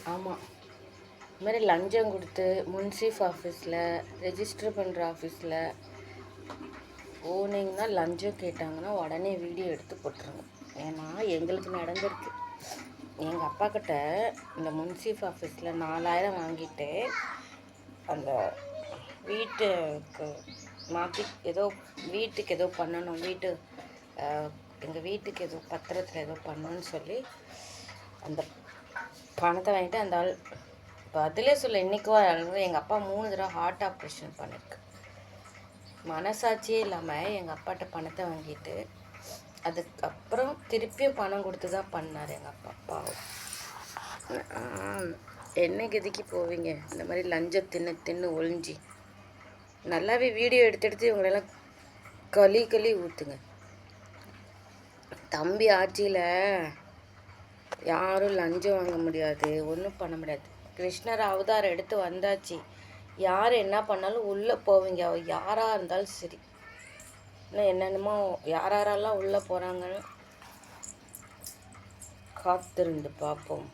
ஆமாம், இது மாதிரி லஞ்சம் கொடுத்து முன்சிஃப் ஆஃபீஸில் ரெஜிஸ்டர் பண்ணுற ஆஃபீஸில் போனீங்கன்னா லஞ்சம் கேட்டாங்கன்னா உடனே வீடியோ எடுத்து போட்டுருங்க. ஏன்னா எங்களுக்கு நடந்திருக்கு. எங்கள் அப்பா கிட்ட இந்த முன்சிஃப் ஆஃபீஸில் 4000 வாங்கிட்டு அந்த வீட்டுக்கு மாற்றி ஏதோ வீட்டுக்கு ஏதோ பண்ணணும், எங்கள் வீட்டுக்கு ஏதோ பத்திரத்தில் ஏதோ பண்ணணும்னு சொல்லி அந்த பணத்தை வாங்கிட்டு அந்த ஆள் பதிலே சொல்ல. இன்றைக்கி எங்கள் அப்பா 3 தடவை ஹார்ட் ஆப்ரேஷன் பண்ணியிருக்கு. மனசாட்சியே இல்லாமல் எங்கள் அப்பாட்ட பணத்தை வாங்கிட்டு அதுக்கப்புறம் திருப்பியும் பணம் கொடுத்து தான் பண்ணார் எங்கள் அப்பா. பாவம். என்ன கதிக்கு போவீங்க இந்த மாதிரி லஞ்சம் தின்னு ஒழிஞ்சி? நல்லாவே வீடியோ எடுத்து இவங்களெல்லாம் களி ஊற்றுங்க. தம்பி ஆட்சியில் யாரும் லஞ்சம் வாங்க முடியாது, ஒன்றும் பண்ண முடியாது. கிருஷ்ணர் அவதாரம் எடுத்து வந்தாச்சு. யார் என்ன பண்ணாலும் உள்ளே போவீங்க, யாராக இருந்தாலும் சரி. இன்னும் என்னென்னமோ யாரெல்லாம் உள்ளே போகிறாங்கன்னு காத்திருந்து பார்ப்போம்.